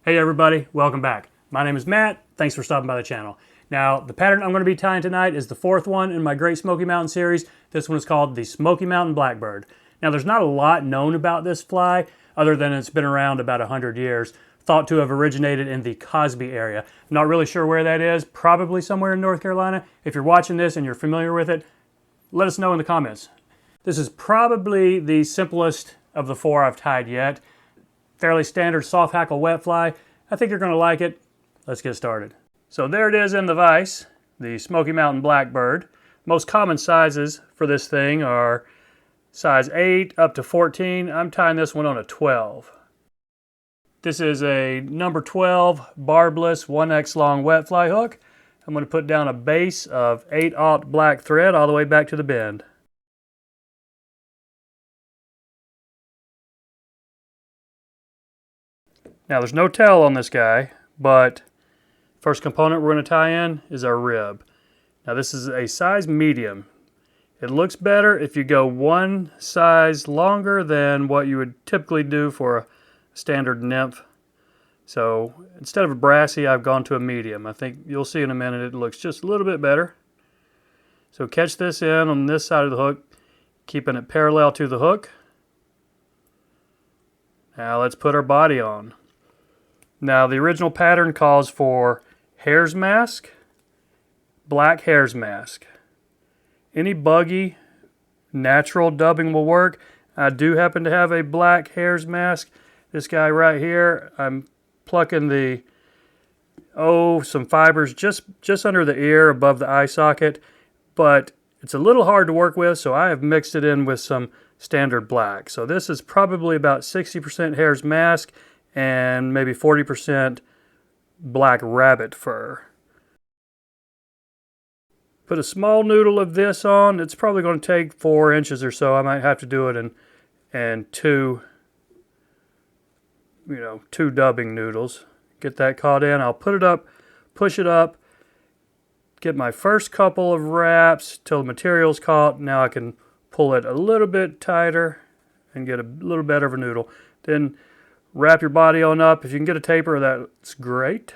Hey everybody, welcome back. My name is Matt. Thanks for stopping by the channel. Now, the pattern I'm going to be tying tonight is the fourth one in my Great Smoky Mountain series. This one is called the Smoky Mountain Blackbird. Now, there's not a lot known about this fly other than it's been around about 100 years, thought to have originated in the Cosby area. Not really sure where that is, probably somewhere in North Carolina. If you're watching this and you're familiar with it, let us know in the comments. This is probably the simplest of the four I've tied yet. Fairly standard soft hackle wet fly. I think you're going to like it. Let's get started. So there it is in the vise, the Smoky Mountain Blackbird. Most common sizes for this thing are size 8 up to 14. I'm tying this one on a 12. This is a number 12 barbless 1X long wet fly hook. I'm going to put down a base of 8/0 black thread all the way back to the bend. Now there's no tail on this guy, but first component we're going to tie in is our rib. Now this is a size medium. It looks better if you go one size longer than what you would typically do for a standard nymph. So instead of a brassy, I've gone to a medium. I think you'll see in a minute it looks just a little bit better. So catch this in on this side of the hook, keeping it parallel to the hook. Now let's put our body on. Now the original pattern calls for hare's mask, black hare's mask. Any buggy, natural dubbing will work. I do happen to have a black hare's mask. This guy right here, I'm plucking some fibers just under the ear above the eye socket, but it's a little hard to work with, so I have mixed it in with some standard black. So this is probably about 60% hare's mask and maybe 40% black rabbit fur. Put a small noodle of this on. It's probably going to take 4 inches or so. I might have to do it in two dubbing noodles. Get that caught in. I'll put it up, push it up, get my first couple of wraps till the material's caught. Now I can pull it a little bit tighter and get a little better of a noodle. Then wrap your body on up. If you can get a taper, that's great.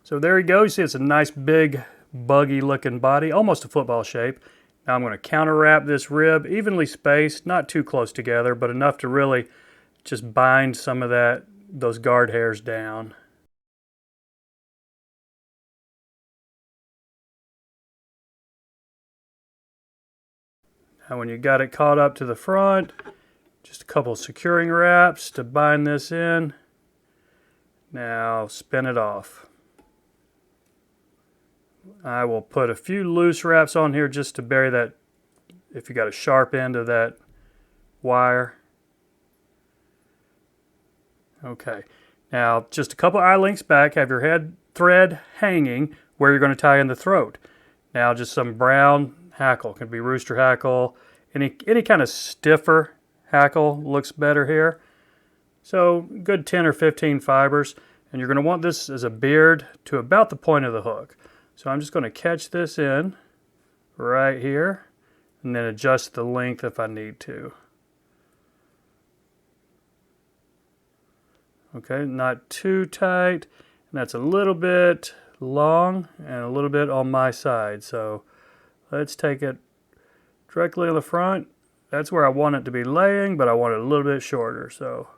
So there you go. You see it's a nice big buggy looking body, almost a football shape. Now I'm going to counter wrap this rib, evenly spaced, not too close together, but enough to really just bind some of those guard hairs down. Now when you got it caught up to the front, just a couple securing wraps to bind this in. Now spin it off. I will put a few loose wraps on here just to bury that, if you got a sharp end of that wire. Okay, now just a couple eye lengths back, have your head thread hanging where you're going to tie in the throat. Now just some brown hackle, could be rooster hackle, any kind of stiffer hackle looks better here. So good 10 or 15 fibers, and you're going to want this as a beard to about the point of the hook. So I'm just going to catch this in right here and then adjust the length if I need to. Okay, not too tight, and that's a little bit long and a little bit on my side. So let's take it directly on the front. That's where I want it to be laying, but I want it a little bit shorter. So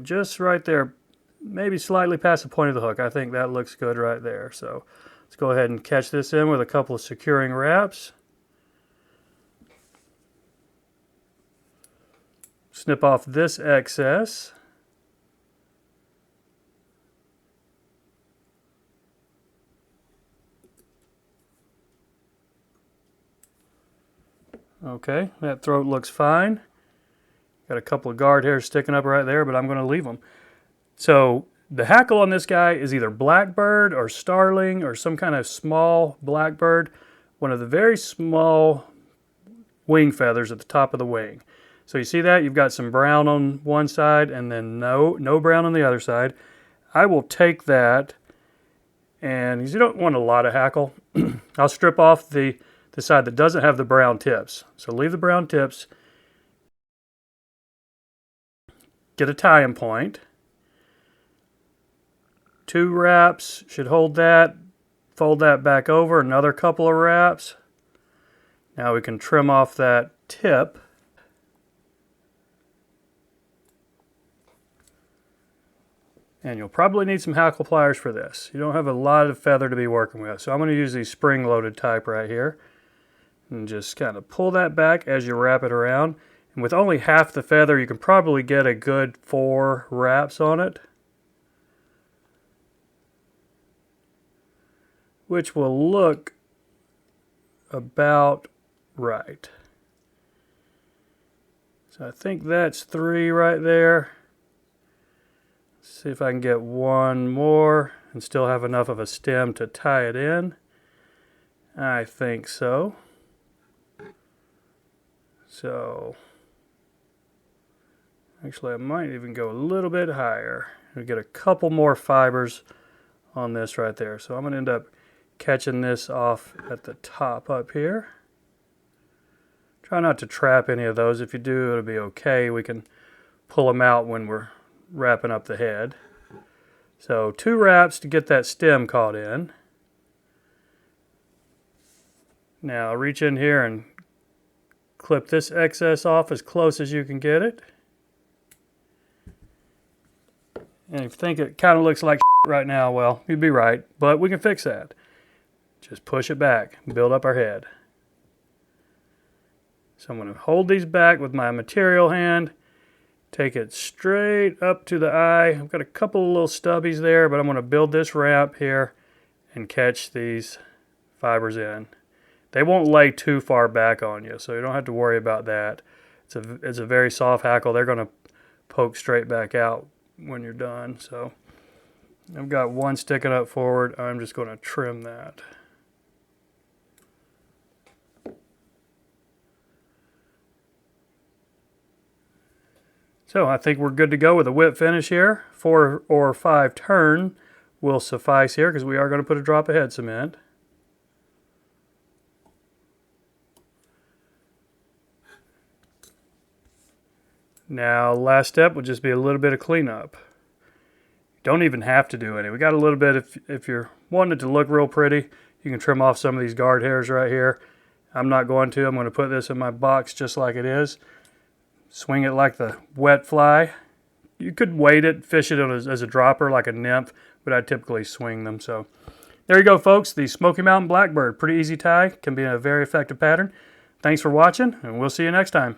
just right there, maybe slightly past the point of the hook. I think that looks good right there. So let's go ahead and catch this in with a couple of securing wraps. Snip off this excess. Okay, that throat looks fine. Got a couple of guard hairs sticking up right there, but I'm going to leave them. So the hackle on this guy is either blackbird or starling or some kind of small blackbird. One of the very small wing feathers at the top of the wing. So you see that? You've got some brown on one side and then no brown on the other side. I will take that, and you don't want a lot of hackle. I'll strip off the side that doesn't have the brown tips. So leave the brown tips. Get a tie-in point. 2 wraps should hold that. Fold that back over, another couple of wraps. Now we can trim off that tip. And you'll probably need some hackle pliers for this. You don't have a lot of feather to be working with. So I'm going to use these spring-loaded type right here. And just kind of pull that back as you wrap it around. And with only half the feather, you can probably get a good 4 wraps on it, which will look about right. So I think that's 3 right there. Let's see if I can get 1 more and still have enough of a stem to tie it in. I think so. So actually I might even go a little bit higher and get a couple more fibers on this right there. So I'm going to end up catching this off at the top up here. Try not to trap any of those. If you do, it'll be okay. We can pull them out when we're wrapping up the head. So 2 wraps to get that stem caught in. Now reach in here and clip this excess off as close as you can get it. And if you think it kind of looks like right now, well, you'd be right, but we can fix that. Just push it back and build up our head. So I'm going to hold these back with my material hand, take it straight up to the eye. I've got a couple of little stubbies there, but I'm going to build this ramp here and catch these fibers in. They won't lay too far back on you, so you don't have to worry about that. It's a very soft hackle. They're going to poke straight back out when you're done. So I've got 1 sticking up forward. I'm just going to trim that. So I think we're good to go with a whip finish here. 4 or 5 turn will suffice here because we are going to put a drop of head cement. Now, last step would just be a little bit of cleanup. Don't even have to do any. We got a little bit, if you're wanting it to look real pretty, you can trim off some of these guard hairs right here. I'm not going to. I'm going to put this in my box just like it is. Swing it like the wet fly. You could weight it, fish it as a dropper like a nymph, but I typically swing them. So there you go, folks. The Smoky Mountain Blackbird. Pretty easy tie. Can be a very effective pattern. Thanks for watching, and we'll see you next time.